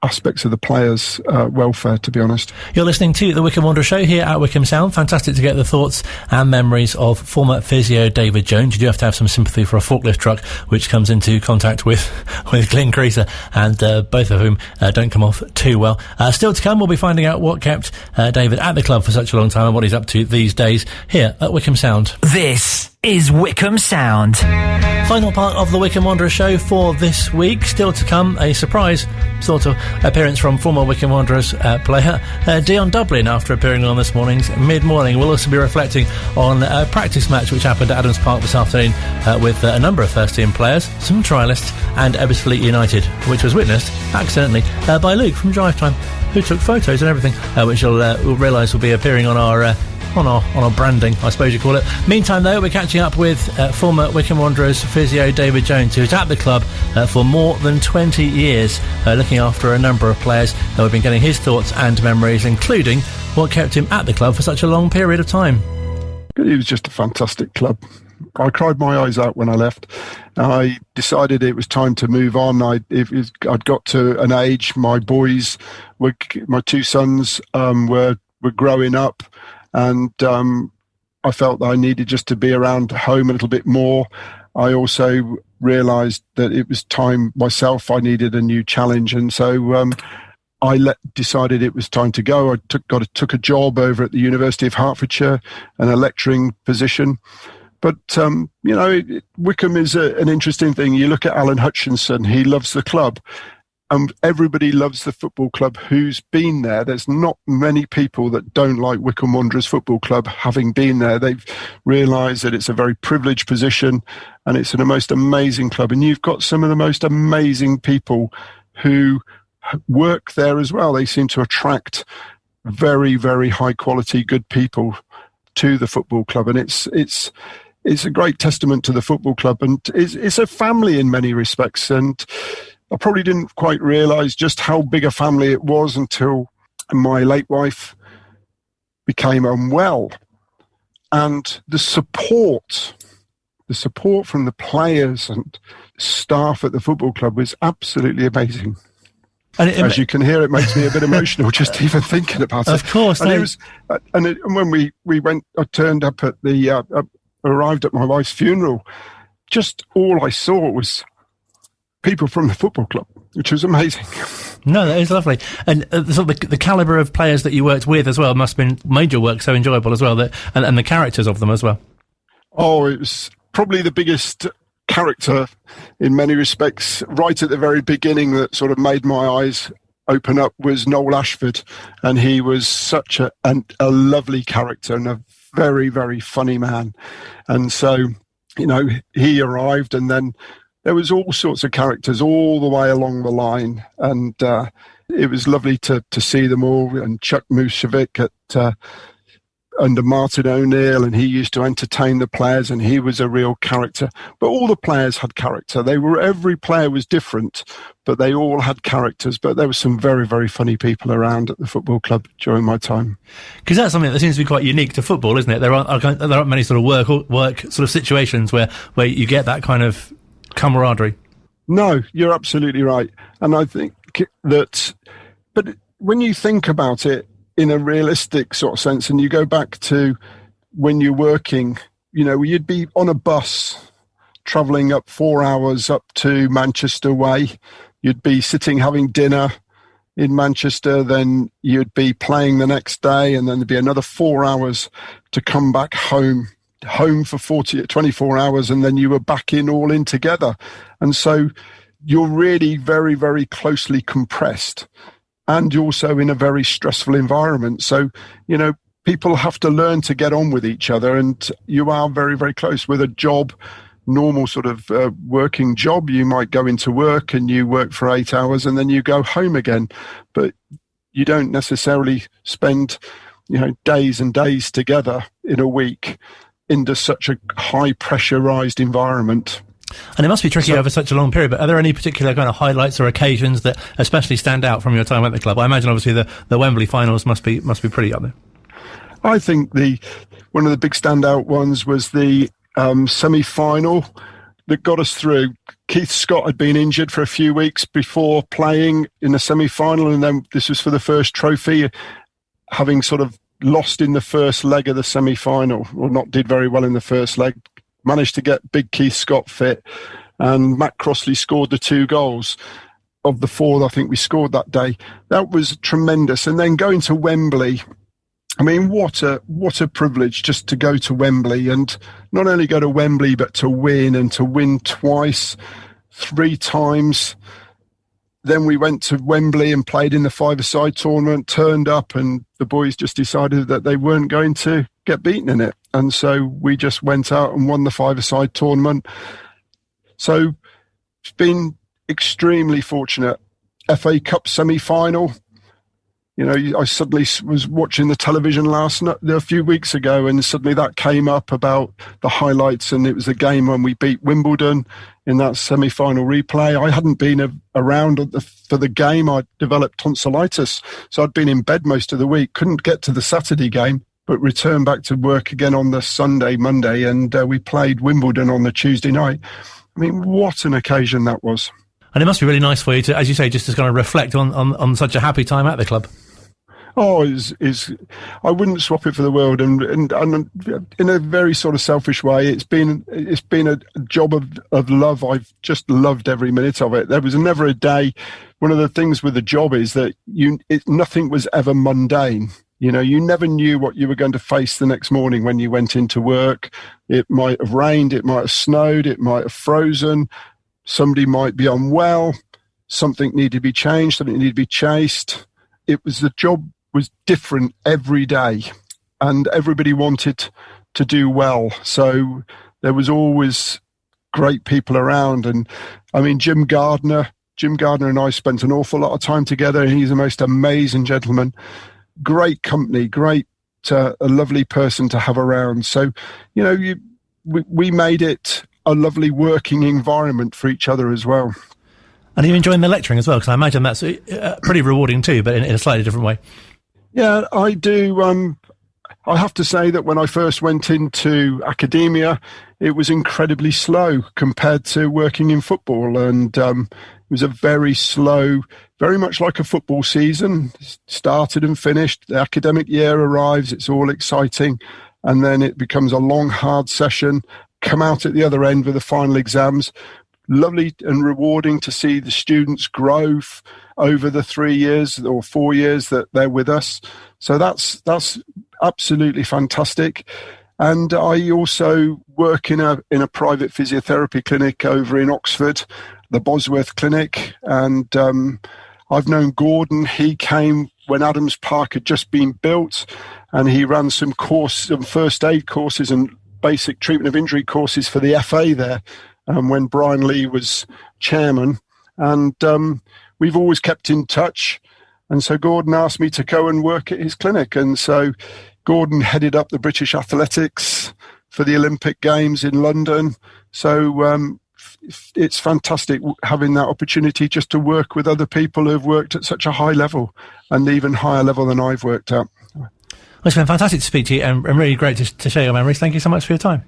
aspects of the players' welfare, to be honest. You're listening to the Wycombe Wanderers Show here at Wycombe Sound. Fantastic to get the thoughts and memories of former physio David Jones. You do have to have some sympathy for a forklift truck which comes into contact with Glyn Creaser, and both of whom don't come off too well. Still to come, we'll be finding out what kept David at the club for such a long time and what he's up to these days here at Wycombe Sound. This is Wycombe Sound. Final part of the Wycombe Wanderers Show for this week. Still to come, a surprise sort of appearance from former Wycombe Wanderers player Dion Dublin after appearing on this morning's Mid-Morning. We'll also be reflecting on a practice match which happened at Adams Park this afternoon with a number of first-team players, some trialists and Ebbsfleet United, which was witnessed accidentally by Luke from Drive Time, who took photos and everything, which we'll realise will be appearing on our branding, I suppose you call it. Meantime, though, we're catching up with former Wycombe Wanderers physio David Jones, who's at the club for more than 20 years, looking after a number of players. We've been getting his thoughts and memories, including what kept him at the club for such a long period of time. It was just a fantastic club. I cried my eyes out when I left. I decided it was time to move on. I'd got to an age, my two sons were growing up, and I felt that I needed just to be around home a little bit more. I also realised that it was time myself. I needed a new challenge, and so decided it was time to go. I took a job over at the University of Hertfordshire, a lecturing position. But, Wycombe is an interesting thing. You look at Alan Hutchinson, he loves the club. everybody loves the football club who's been there. There's not many people that don't like Wycombe Wanderers Football Club having been there. They've realised that it's a very privileged position and it's the most amazing club. And you've got some of the most amazing people who work there as well. They seem to attract very, very high quality, good people to the football club. And it's a great testament to the football club. And it's a family in many respects. And I probably didn't quite realise just how big a family it was until my late wife became unwell. And the support from the players and staff at the football club was absolutely amazing. And as you can hear, it makes me a bit emotional just even thinking about it. Of course. And when we went, I turned up at arrived at my wife's funeral, just all I saw was people from the football club, which was amazing. No, that is lovely. And the calibre of players that you worked with as well must have made your work so enjoyable as well, and the characters of them as well. Oh, it was probably the biggest character in many respects right at the very beginning that sort of made my eyes open up was Noel Ashford. And he was such a lovely character and a very, very funny man. And so, he arrived and then there was all sorts of characters all the way along the line, and it was lovely to see them all. And Chuck Musovic under Martin O'Neill, and he used to entertain the players, and he was a real character. But all the players had character. Every player was different, but they all had characters. But there were some very, very funny people around at the football club during my time. Because that's something that seems to be quite unique to football, isn't it? There aren't many sort of work sort of situations where you get that kind of camaraderie. No, you're absolutely right. And I think that, but when you think about it in a realistic sort of sense, and you go back to when you're working, you'd be on a bus travelling up 4 hours up to Manchester way. You'd be sitting having dinner in Manchester, then you'd be playing the next day, and then there'd be another 4 hours to come back home for 24 hours, and then you were back all in together. And so you're really very, very closely compressed, and you're also in a very stressful environment. So, people have to learn to get on with each other, and you are very, very close. With a job, normal sort of working job, you might go into work and you work for 8 hours and then you go home again, but you don't necessarily spend, days and days together in a week into such a high pressurized environment. And it must be tricky over such a long period, but are there any particular kind of highlights or occasions that especially stand out from your time at the club? I imagine obviously the Wembley finals must be pretty up there. I think one of the big standout ones was the semi-final that got us through. Keith Scott had been injured for a few weeks before playing in the semi-final, and then this was for the first trophy, having sort of lost in the first leg of the semi-final, or not did very well in the first leg. Managed to get big Keith Scott fit, and Matt Crossley scored the 2 goals of the 4 I think we scored that day. That was tremendous. And then going to Wembley, I mean, what a privilege just to go to Wembley, and not only go to Wembley, but to win twice, 3 times. Then we went to Wembley and played in the 5-a-side tournament, turned up, and the boys just decided that they weren't going to get beaten in it. And so we just went out and won the 5-a-side tournament. So it's been extremely fortunate. FA Cup semi-final. I suddenly was watching the television a few weeks ago, and suddenly that came up about the highlights, and it was a game when we beat Wimbledon in that semi-final replay. I hadn't been around for the game. I developed tonsillitis, so I'd been in bed most of the week, couldn't get to the Saturday game, but returned back to work again on the Monday, and we played Wimbledon on the Tuesday night. I mean, what an occasion that was. And it must be really nice for you to, as you say, just to kind of reflect on such a happy time at the club. Oh, I wouldn't swap it for the world, and in a very sort of selfish way, it's been a job of love. I've just loved every minute of it. There was never a day. One of the things with the job is that nothing was ever mundane. You never knew what you were going to face the next morning when you went into work. It might have rained, it might have snowed, it might have frozen. Somebody might be unwell. something needed to be changed, something needed to be chased. The job was different every day, and everybody wanted to do well. So there was always great people around. And I mean, Jim Gardner and I spent an awful lot of time together, and he's the most amazing gentleman. Great company, a lovely person to have around. So, we made it a lovely working environment for each other as well. And are you enjoying the lecturing as well? Because I imagine that's pretty rewarding too, but in a slightly different way. Yeah, I do. I have to say that when I first went into academia, it was incredibly slow compared to working in football. And it was a very slow, very much like a football season. Started and finished. The academic year arrives. It's all exciting. And then it becomes a long, hard session. Come out at the other end with the final exams. Lovely and rewarding to see the students grow over the 3 years or 4 years that they're with us. So that's absolutely fantastic. And I also work in a private physiotherapy clinic over in Oxford, the Bosworth Clinic. And I've known Gordon. He came when Adams Park had just been built, and he ran some first aid courses and basic treatment of injury courses for the FA there when Brian Lee was chairman. And we've always kept in touch. And so Gordon asked me to go and work at his clinic. And so Gordon headed up the British athletics for the Olympic Games in London. So it's fantastic having that opportunity just to work with other people who have worked at such a high level, and even higher level than I've worked at. Well, it's been fantastic to speak to you, and really great to share your memories. Thank you so much for your time.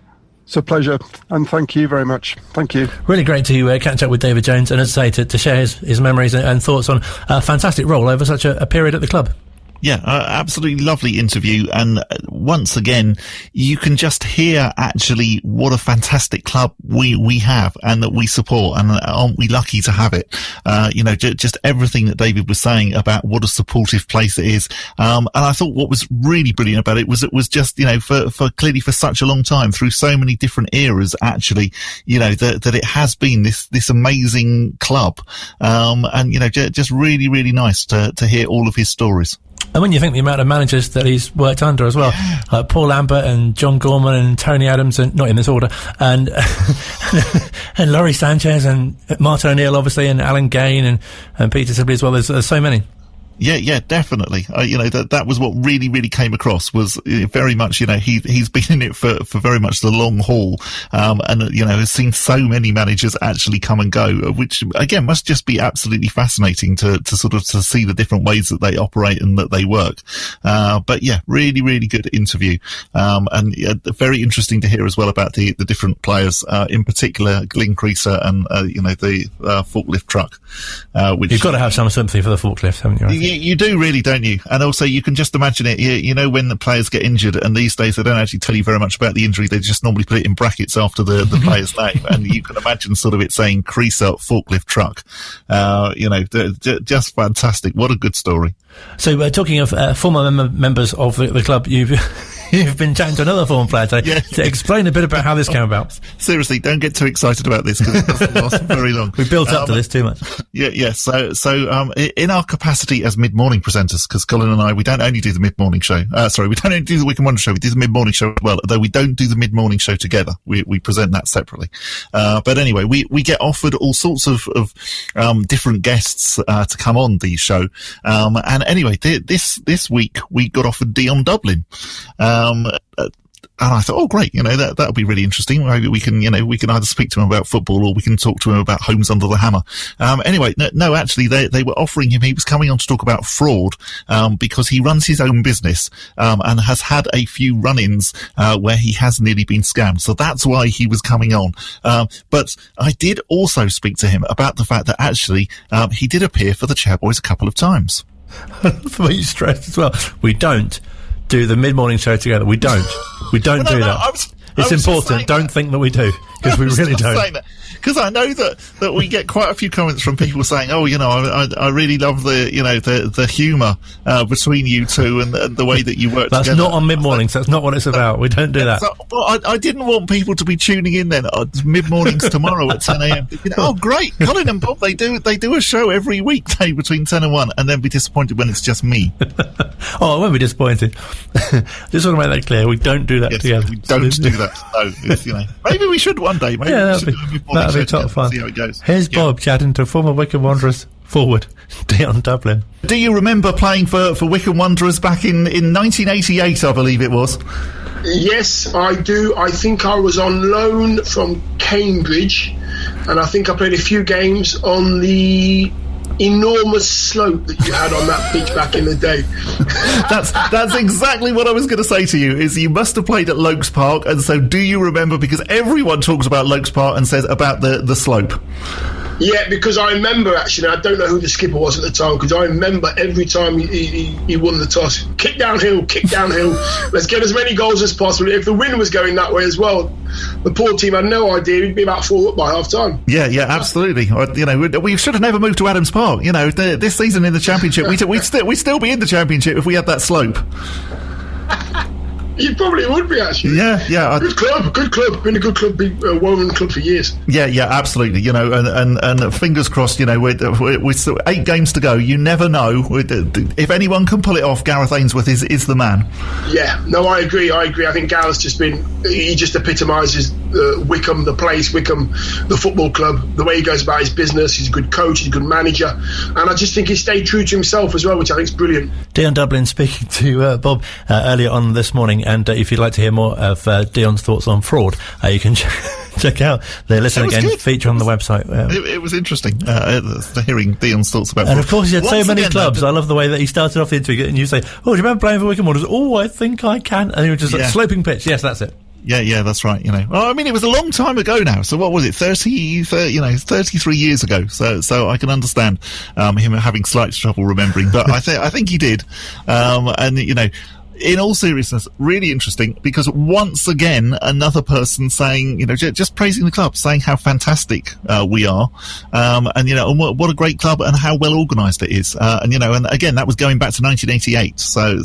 It's a pleasure, and thank you very much. Thank you. Really great to catch up with David Jones, and as I say, to share his memories and thoughts on a fantastic role over such a period at the club. Yeah, absolutely lovely interview. And once again, you can just hear actually what a fantastic club we have and that we support, and aren't we lucky to have it? Just everything that David was saying about what a supportive place it is. And I thought what was really brilliant about it was just, for clearly for such a long time, through so many different eras, actually, that it has been this amazing club. Just really, really nice to hear all of his stories. And when you think the amount of managers that he's worked under as well, like Paul Lambert and John Gorman and Tony Adams, and not in this order, and and Laurie Sanchez and Martin O'Neill, obviously, and Alan Gain and Peter Sibley as well. There's so many. Yeah, definitely. That was what really, really came across, was very much, he's been in it for very much the long haul, and has seen so many managers actually come and go, which again must just be absolutely fascinating to see the different ways that they operate and that they work. But yeah, really, really good interview. And very interesting to hear as well about the different players, in particular Glyn Creaser and, the forklift truck, which you've got to have some sympathy for the forklift, haven't you? You do really, don't you? And also you can just imagine it, when the players get injured, and these days they don't actually tell you very much about the injury, they just normally put it in brackets after the player's name, and you can imagine it saying Creaser forklift truck. Just fantastic. What a good story. So talking of former members of the club, you've been chatting to another former player today. To explain a bit about how this came about. Seriously, don't get too excited about this, because it doesn't last very long. We built up to this too much. Yeah. So in our capacity as mid-morning presenters, because Colin and I, we don't only do the mid-morning show. We don't only do the Wycombe Wanderers Show. We do the mid-morning show as well, although we don't do the mid-morning show together. We present that separately. But anyway, we get offered all sorts of different guests to come on the show. And anyway, this week we got offered Dion Dublin. And I thought, oh great, that'll be really interesting. Maybe we can either speak to him about football, or we can talk to him about Homes Under the Hammer. Anyway, no, actually they were offering him, he was coming on to talk about fraud, because he runs his own business, and has had a few run-ins, where he has nearly been scammed. So that's why he was coming on. But I did also speak to him about the fact that actually, he did appear for the Chairboys a couple of times. For you stressed as well. We don't do the mid-morning show together. We don't do that. It's important. Don't think that we do. because we really don't. Because I know that we get quite a few comments from people saying, "Oh, I really love the humour between you two and the way that you work together." That's not on mid-mornings. That's not what it's about. We don't do that. Well, I didn't want people to be tuning in then mid-mornings tomorrow at 10 a.m. Oh, great! Colin and Bob, they do a show every weekday between 10 and 1, and then be disappointed when it's just me. Oh, I won't be disappointed. Just want to make that clear. We don't do that together. We don't do that. No, maybe we should one day. Maybe that'd be top fun. See how it goes. Here's Bob chatting to former Wycombe Wanderers forward Dion Dublin. Do you remember playing for Wycombe Wanderers back in 1988? I believe it was. Yes, I do. I think I was on loan from Cambridge, and I think I played a few games on the enormous slope that you had on that pitch back in the day. That's exactly what I was going to say to you, is you must have played at Lokes Park, and so do you remember, because everyone talks about Lokes Park and says about the slope. Yeah, because I remember, actually, I don't know who the skipper was at the time, because I remember every time he won the toss, kick downhill, let's get as many goals as possible. If the wind was going that way as well, the poor team had no idea. We'd be about 4 up by half time. Yeah, absolutely. We should have never moved to Adams Park. This season in the Championship, we'd still be in the Championship if we had that slope. You probably would be, actually. Yeah. Good club. Been a good club, Woven club for years. Yeah, absolutely. And fingers crossed. With still 8 games to go. You never know if anyone can pull it off. Gareth Ainsworth is the man. Yeah, no, I agree. I think Gareth's he just epitomises Wycombe, the place, Wycombe, the football club, the way he goes about his business. He's a good coach, he's a good manager, and I just think he stayed true to himself as well, which I think is brilliant. Dion Dublin speaking to Bob earlier on this morning, and if you'd like to hear more of Dion's thoughts on fraud, you can check out the Listen Again feature on the website. It was interesting hearing Dion's thoughts about fraud. And of course he had so many clubs. I love the way that he started off the interview and you say, "Oh, do you remember playing for Wycombe Wanderers?" "Oh, I think I can." And he was just like, sloping pitch. Yes, that's it. Yeah, that's right. Well, I mean, it was a long time ago now. So what was it? 33 years ago. So I can understand him having slight trouble remembering, but I think he did. And in all seriousness, really interesting, because once again, another person saying, just praising the club, saying how fantastic we are, and what a great club and how well organised it is, and again, that was going back to 1988. So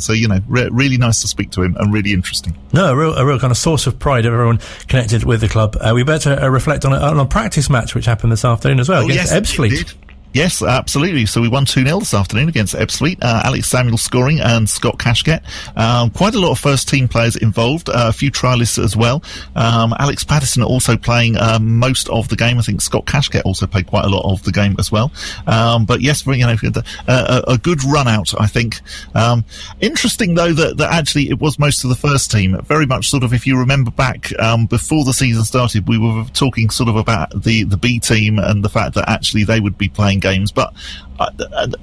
really nice to speak to him and really interesting. No, a real kind of source of pride of everyone connected with the club. We better reflect on a practice match which happened this afternoon as well against Ebbsfleet. Yes, absolutely. So we won 2-0 this afternoon against Ebbsfleet. Alex Samuel scoring and Scott Cashgett. Quite a lot of first-team players involved, a few trialists as well. Alex Patterson also playing most of the game. I think Scott Cashgett also played quite a lot of the game as well. But yes, a good run-out, I think. Interesting, though, that actually it was most of the first team. Very much sort of, if you remember back, before the season started, we were talking sort of about the B team and the fact that actually they would be playing games, but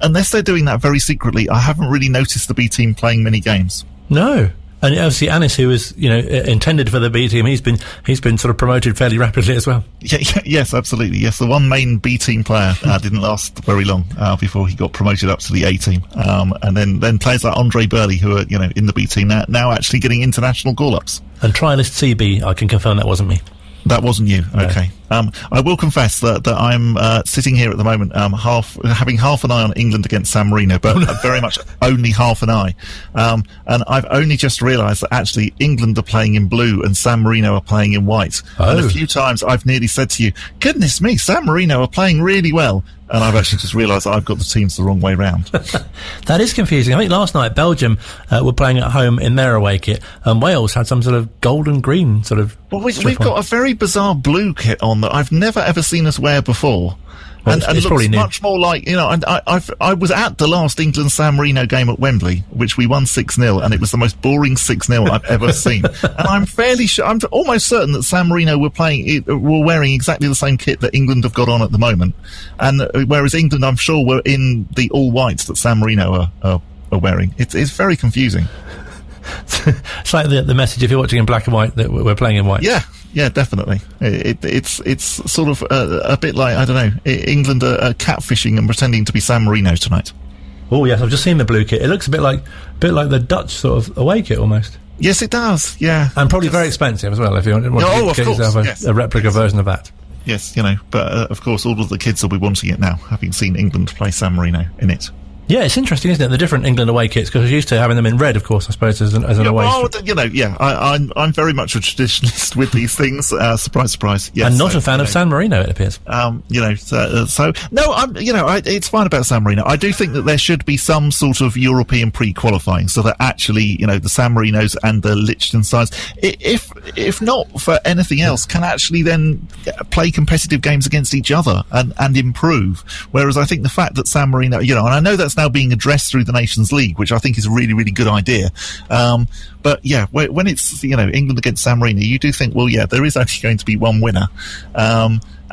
unless they're doing that very secretly, I haven't really noticed the B team playing many games. No. And obviously Anis, who was, intended for the B team, he's been sort of promoted fairly rapidly as well. Yes, absolutely. Yes, the one main B team player didn't last very long before he got promoted up to the A team. And then players like Andre Burley, who are, in the B team now actually getting international call-ups. And trialist CB, I can confirm that wasn't me. That wasn't you. Okay. I will confess that I'm sitting here at the moment, having half an eye on England against San Marino, but very much only half an eye. And I've only just realised that actually England are playing in blue and San Marino are playing in white. Oh. And a few times I've nearly said to you, "Goodness me, San Marino are playing really well." And I've actually just realised that I've got the teams the wrong way round. That is confusing. I think last night Belgium were playing at home in their away kit, and Wales had some sort of gold and green sort of... Well, we've got a very bizarre blue kit on that I've never ever seen us wear before. Well, and it looks much more like, and I was at the last England-San Marino game at Wembley, which we won 6-0, and it was the most boring 6-0 I've ever seen. And I'm fairly sure, I'm almost certain that San Marino were wearing exactly the same kit that England have got on at the moment. And whereas England, I'm sure, were in the all-whites that San Marino are wearing. It's very confusing. It's like the message, if you're watching in black and white, that we're playing in white. Yeah, definitely. It's sort of a bit like, I don't know, England are catfishing and pretending to be San Marino tonight. Oh yes, I've just seen the blue kit. It looks a bit like the Dutch sort of away kit almost. Yes, it does. Yeah, and probably very expensive as well. If you want to get yourself a replica version of that. Yes, but of course, all of the kids will be wanting it now, having seen England play San Marino in it. Yeah, it's interesting, isn't it? The different England away kits, because we're used to having them in red, of course, I suppose, as an away. Well, I'm very much a traditionalist with these things. Surprise, surprise. Yes, and not a fan of San Marino, it appears. It's fine about San Marino. I do think that there should be some sort of European pre-qualifying, so that actually, the San Marinos and the Liechtensteins, if not for anything else, can actually then play competitive games against each other and improve. Whereas I think the fact that San Marino, and I know that's now being addressed through the Nations League, which I think is a really, really good idea. But yeah, when it's, England against San Marino, you do think, well, yeah, there is actually going to be one winner.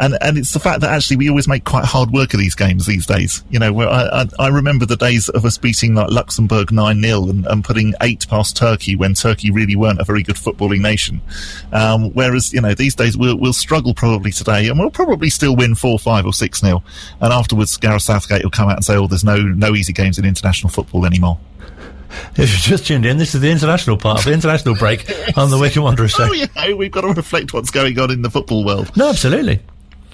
And it's the fact that actually we always make quite hard work of these games these days. Where I remember the days of us beating like Luxembourg 9-0 and putting 8 past Turkey when Turkey really weren't a very good footballing nation. Whereas, these days we'll struggle probably today, and we'll probably still win 4-5 or 6-0. And afterwards, Gareth Southgate will come out and say, there's no easy games in international football anymore. If you've just tuned in, this is the international part of the international break on the Wycombe Wanderers Show. We've got to reflect what's going on in the football world. No, absolutely.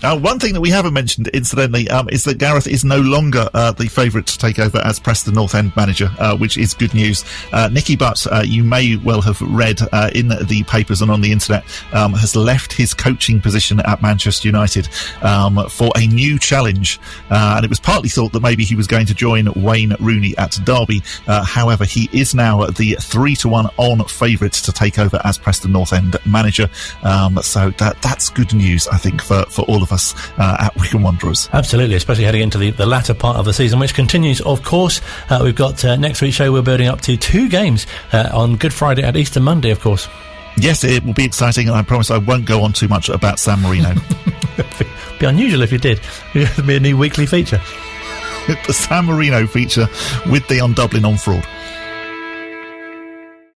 One thing that we haven't mentioned, incidentally, is that Gareth is no longer the favourite to take over as Preston North End manager, which is good news. Nicky Butt, you may well have read in the papers and on the internet, has left his coaching position at Manchester United for a new challenge. And it was partly thought that maybe he was going to join Wayne Rooney at Derby. However, he is now the 3-1 on favourite to take over as Preston North End manager. So that's good news, I think, for all of us at Wycombe Wanderers. Absolutely, especially heading into the latter part of the season, which continues, of course. We've got next week's show, we're building up to 2 games on Good Friday and Easter Monday, of course. Yes, it will be exciting, and I promise I won't go on too much about San Marino. It'd be unusual if you did. It'd be a new weekly feature. The San Marino feature with Dion Dublin on fraud.